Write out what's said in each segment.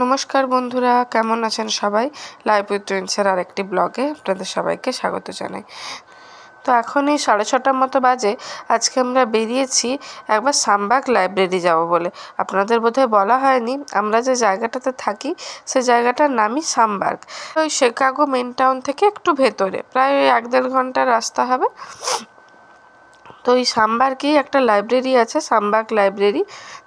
নমস্কার বন্ধুরা, কেমন আছেন সবাই? লাইভ উইথ টুইন্সের আরেকটি ব্লগে আপনাদের সবাইকে স্বাগত জানাই। তো এখন এই 6:30টার মতো বাজে। আজকে আমরা বেরিয়েছি একবার শামবাগ লাইব্রেরি যাব বলে। আপনাদের বোধহয় বলা হয়নি, আমরা যে জায়গাটাতে থাকি সে জায়গাটার নামই শামবাগ। ওই শিকাগো মেন টাউন থেকে একটু ভেতরে, প্রায় 1-1.5 ঘন্টার রাস্তা হবে। তো এই শামবাগেই একটা লাইব্রেরি আছে, শামবাগ লাইব্রেরি।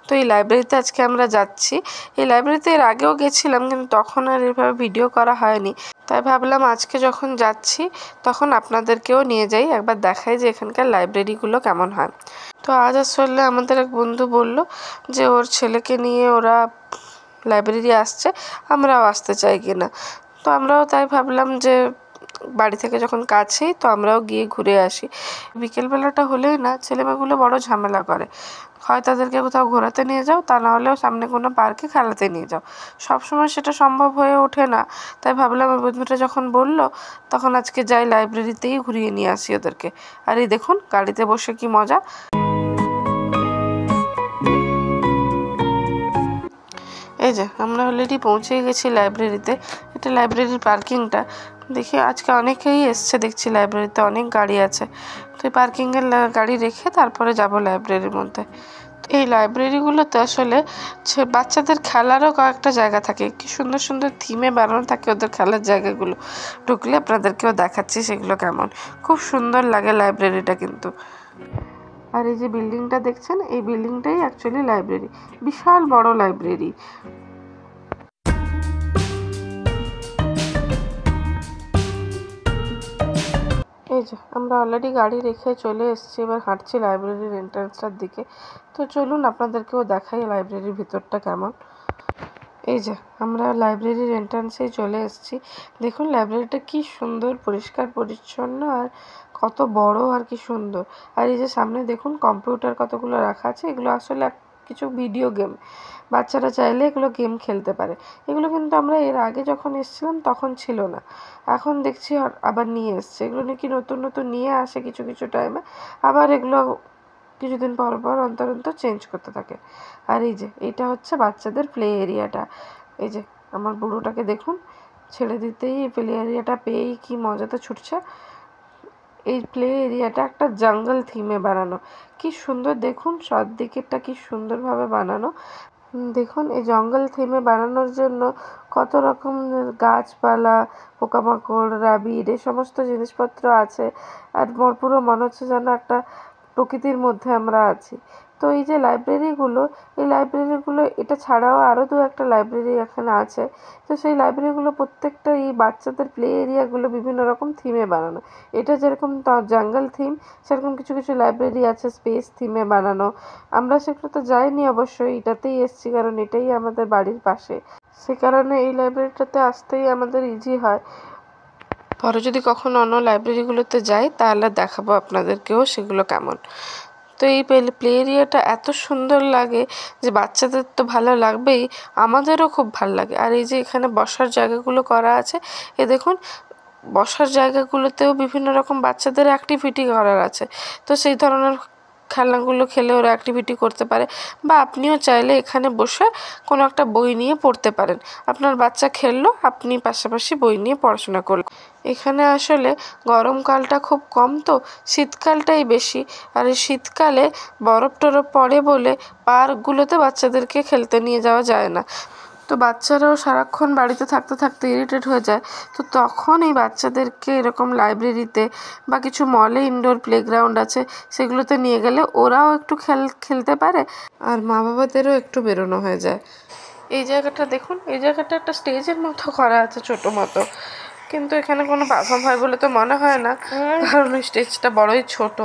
তো এই লাইব্রেরিতে আজকে আমরা যাচ্ছি। এই লাইব্রেরিতে এর আগেও গেছিলাম, কিন্তু তখন আর এভাবে ভিডিও করা হয়নি। তাই ভাবলাম আজকে যখন যাচ্ছি তখন আপনাদেরকেও নিয়ে যাই, একবার দেখাই যে এখানকার লাইব্রেরিগুলো কেমন হয়। তো আজ আসলে আমাদের এক বন্ধু বলল যে ওর ছেলেকে নিয়ে ওরা লাইব্রেরি আসছে, আমরাও আসতে চাই কিনা। তো আমরাও তাই ভাবলাম যে বাড়ি থেকে যখন কাছেই, তো আমরাও গিয়ে ঘুরে আসি। বিকেলবেলাটা হলেই না ছেলেমেয়েগুলো বড় ঝামেলা করে, হয় তাদেরকে কোথাও ঘোরাতে নিয়ে যাও, তা না হলেও সামনে কোনো পার্কে খেলাতে নিয়ে যাও। সবসময় সেটা সম্ভব হয়ে ওঠে না। তাই ভাবলাম ওই বন্ধুটা যখন বলল তখন আজকে যাই লাইব্রেরিতেই ঘুরিয়ে নিয়ে আসি ওদেরকে। আর এই দেখুন গাড়িতে বসে কি মজা। এই যে আমরা অলরেডি পৌঁছেই গেছি লাইব্রেরিতে। এটা লাইব্রেরির পার্কিংটা। দেখি আজকে অনেকেই এসছে, দেখছি লাইব্রেরিতে অনেক গাড়ি আছে। তো এই পার্কিংয়ের গাড়ি রেখে তারপরে যাব লাইব্রেরির মধ্যে। এই লাইব্রেরিগুলোতে আসলে বাচ্চাদের খেলারও কয়েকটা জায়গা থাকে, কি সুন্দর সুন্দর থিমে বানানো থাকে ওদের খেলার জায়গাগুলো। ঢুকলে আপনাদেরকেও দেখাচ্ছি সেগুলো কেমন। খুব সুন্দর লাগে লাইব্রেরিটা কিন্তু। আর এই যে বিল্ডিংটা দেখছেন, এই বিল্ডিংটাই অ্যাকচুয়ালি লাইব্রেরি, বিশাল বড় লাইব্রেরি। এই যে আমরা অলরেডি গাড়ি রেখে চলে এসেছি, এবার হাঁটছি লাইব্রেরির এন্ট্রান্সটার দিকে। তো চলুন আপনাদেরকেও দেখাই লাইব্রেরির ভিতরটা কেমন। এই যে আমরা লাইব্রেরির এন্ট্রান্সেই চলে এসেছি। দেখুন লাইব্রেরিটা কি সুন্দর, পরিষ্কার পরিচ্ছন্ন, আর কত বড় আর কি সুন্দর। আর এই যে সামনে দেখুন কম্পিউটার কতগুলো রাখা আছে, এগুলো আসলে কিছু ভিডিও গেম। বাচ্চারা চাইলে এগুলো গেম খেলতে পারে। এগুলো কিন্তু আমরা এর আগে যখন এসেছিলাম তখন ছিল না, এখন দেখছি আবার নিয়ে এসছে। এগুলো নাকি নতুন নতুন নিয়ে আসে কিছু কিছু টাইমে, আবার এগুলো কিছুদিন পর পর অন্তর অন্তর চেঞ্জ করতে থাকে। আর এই যে এটা হচ্ছে বাচ্চাদের প্লে এরিয়াটা। এই যে আমার বুড়োটাকে দেখুন, ছেড়ে দিতেই এই প্লে এরিয়াটা পেয়েই কি মজাতে ছুটছে। এই প্লে এরিয়াটা একটা জঙ্গল থিমে বানানো, কি সুন্দর দেখুন, সব দিকেরটা কি সুন্দরভাবে বানানো। দেখুন এই জঙ্গল থিমে বানানোর জন্য কত রকমের গাছপালা, পোকামাকড়, রাবিড, এই সমস্ত জিনিসপত্র আছে। আর পুরো মনে হচ্ছে যেন একটা প্রকৃতির মধ্যে আমরা আছি। তো এই যে লাইব্রেরিগুলো, এই লাইব্রেরিগুলো এটা ছাড়াও আরও 2-একটা লাইব্রেরি এখানে আছে। তো সেই লাইব্রেরিগুলো প্রত্যেকটা এই বাচ্চাদের প্লে এরিয়াগুলো বিভিন্ন রকম থিমে বানানো। এটা যেরকম জঙ্গল থিম, সেরকম কিছু কিছু লাইব্রেরি আছে স্পেস থিমে বানানো। আমরা সেগুলোতে যাইনি অবশ্যই, এটাতেই এসেছি কারণ এটাই আমাদের বাড়ির পাশে। সে কারণে এই লাইব্রেরিটাতে আসতেই আমাদের ইজি হয়। পরে যদি কখনো অন্য লাইব্রেরিগুলোতে যাই তাহলে দেখাবো আপনাদেরকেও সেগুলো কেমন। তো এই প্লে এরিয়াটা এত সুন্দর লাগে যে বাচ্চাদের তো ভালো লাগবেই, আমাদেরও খুব ভালো লাগে। আর এই যে এখানে বসার জায়গাগুলো করা আছে, এ দেখুন বসার জায়গাগুলোতেও বিভিন্ন রকম বাচ্চাদের অ্যাক্টিভিটি করার আছে। তো সেই ধরনের খেলনাগুলো খেলে ওরা অ্যাক্টিভিটি করতে পারে, বা আপনিও চাইলে এখানে বসে কোনো একটা বই নিয়ে পড়তে পারেন। আপনার বাচ্চা খেললো, আপনি পাশাপাশি বই নিয়ে পড়াশোনা করলেন। এখানে আসলে গরমকালটা খুব কম, তো শীতকালটাই বেশি। আর এই শীতকালে বরফ টরফ পড়ে বলে পার্কগুলোতে বাচ্চাদেরকে খেলতে নিয়ে যাওয়া যায় না। তো বাচ্চারাও সারাক্ষণ বাড়িতে থাকতে থাকতে ইরিটেট হয়ে যায়। তো তখন এই বাচ্চাদেরকে এরকম লাইব্রেরিতে বা কিছু মলে ইনডোর প্লেগ্রাউন্ড আছে, সেগুলোতে নিয়ে গেলে ওরাও একটু খেলতে পারে, আর মা বাবাদেরও একটু বেরোনো হয়ে যায়। এই জায়গাটা দেখুন, এই জায়গাটা একটা স্টেজের মতো করা আছে ছোটো মতো, কিন্তু এখানে কোনো পারফর্ম হয় বলে তো মনে হয় না, কারণ ওই স্টেজটা বড়ই ছোট।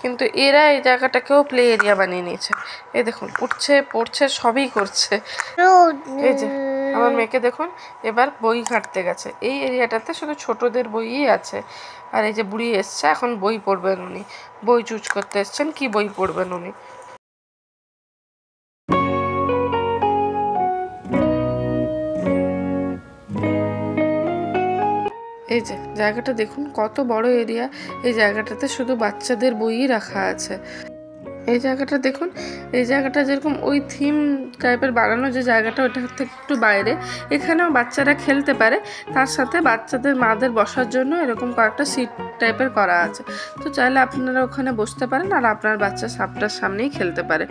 কিন্তু এরা এই জায়গাটাকেও প্লে এরিয়া বানিয়ে নিয়েছে। এই দেখুন উঠছে পড়ছে সবই করছে। এই যে আমার মেয়েকে দেখুন এবার বই ঘাঁটতে গেছে। এই এরিয়াটাতে শুধু ছোটদের বইই আছে। আর এই যে বুড়ি এসছে, এখন বই পড়বেন উনি, বই চুজ করতে এসছেন কি বই পড়বেন উনি। এই যে জায়গাটা দেখুন কত বড় এরিয়া, এই জায়গাটাতে শুধু বাচ্চাদের বইই রাখা আছে। এই জায়গাটা দেখুন, এই জায়গাটা যেরকম ওই থিম টাইপের বানানো যে জায়গাটা, ওটা থেকে একটু বাইরে। এখানেও বাচ্চারা খেলতে পারে, তার সাথে বাচ্চাদের মাদের বসার জন্য এরকম কয়েকটা সিট টাইপের করা আছে। তো চাইলে আপনারা ওখানে বসতে পারেন আর আপনার বাচ্চা সাপটার সামনেই খেলতে পারে।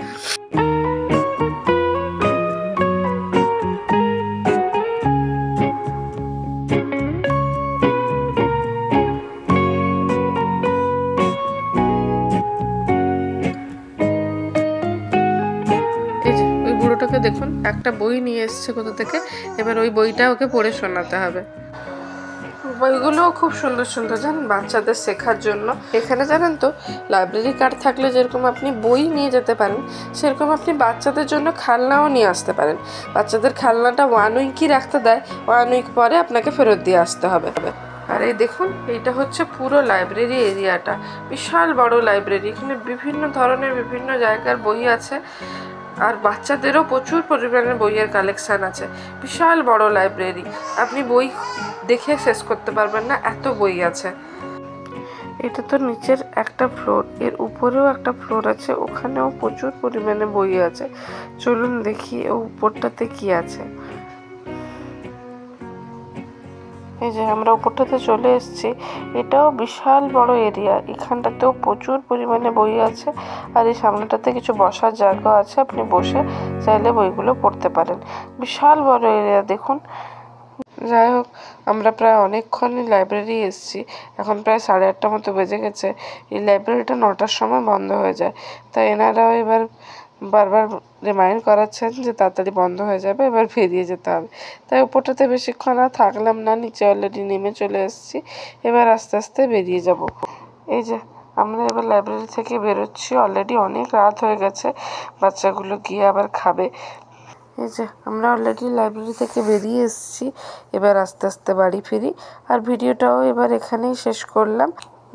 বুড়োটাকে দেখুন, একটা বই নিয়ে এসছে কোথা থেকে, এবার ওই বইটা ওকে পড়ে শোনাতে হবে। বইগুলোও খুব সুন্দর সুন্দর, জানেন, বাচ্চাদের শেখার জন্য। এখানে জানেন তো, লাইব্রেরি কার্ড থাকলে যেরকম আপনি বই নিয়ে যেতে পারেন, সেরকম আপনি বাচ্চাদের জন্য খেলনাও নিয়ে আসতে পারেন। বাচ্চাদের খেলনাটা 1 উইকই রাখতে দেয়, 1 উইক পরে আপনাকে ফেরত দিয়ে আসতে হবে। আর এই দেখুন, এইটা হচ্ছে পুরো লাইব্রেরি এরিয়াটা, বিশাল বড় লাইব্রেরি। এখানে বিভিন্ন ধরনের বিভিন্ন জায়গার বই আছে, আর বাচ্চাদেরও প্রচুর পরিমাণে বইয়ের কালেকশান আছে। বিশাল বড় লাইব্রেরি, আপনি বই দেখে শেষ করতে পারবেন না, এত বই আছে। এটা তো নিচের একটা ফ্লোর, এর উপরেও একটা ফ্লোর আছে, ওখানেও প্রচুর পরিমাণে বই আছে। চলুন দেখি ও উপরটাতে কি আছে। এই যে আমরা উপরটাতে চলে এসেছি, এটাও বিশাল বড় এরিয়া, এখানটাতেও প্রচুর পরিমাণে বই আছে। আর এই সামনেটাতে কিছু বসার জায়গা আছে, আপনি বসে চাইলে বইগুলো পড়তে পারেন। বিশাল বড় এরিয়া দেখুন। যাই হোক, আমরা প্রায় অনেকক্ষণই লাইব্রেরি এসেছি, এখন প্রায় 8:30 মতো বেজে গেছে। এই লাইব্রেরিটা 9টার সময় বন্ধ হয়ে যায়, তাই এনারাও এবার বারবার রিমাইন্ড করাচ্ছেন যে তাড়াতাড়ি বন্ধ হয়ে যাবে, এবার ফিরিয়ে যেতে হবে। তাই উপরটাতে বেশিক্ষণ আর থাকলাম না, নিচে অলরেডি নেমে চলে এসেছি। এবার আস্তে আস্তে বেরিয়ে যাব। এই যে আমরা এবার লাইব্রেরি থেকে বেরোচ্ছি, অলরেডি অনেক রাত হয়ে গেছে, বাচ্চাগুলো গিয়ে আবার খাবে। এই যে আমরা অলরেডি লাইব্রেরি থেকে বেরিয়ে এসেছি, এবার আস্তে আস্তে বাড়ি ফিরি। আর ভিডিওটাও এবার এখানেই শেষ করলাম।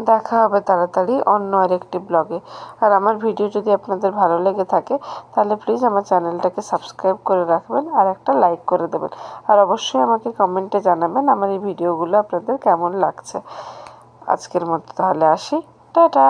দেখা হবে তাড়াতাড়ি অন্য আরেকটি ব্লগে। আর আমার ভিডিও যদি আপনাদের ভালো লেগে থাকে, তাহলে প্লিজ আমার চ্যানেলটাকে সাবস্ক্রাইব করে রাখবেন আর একটা লাইক করে দেবেন। আর অবশ্যই আমাকে কমেন্টে জানাবেন আমার এই ভিডিওগুলো আপনাদের কেমন লাগছে। আজকের মতো তাহলে আসি, টাটা।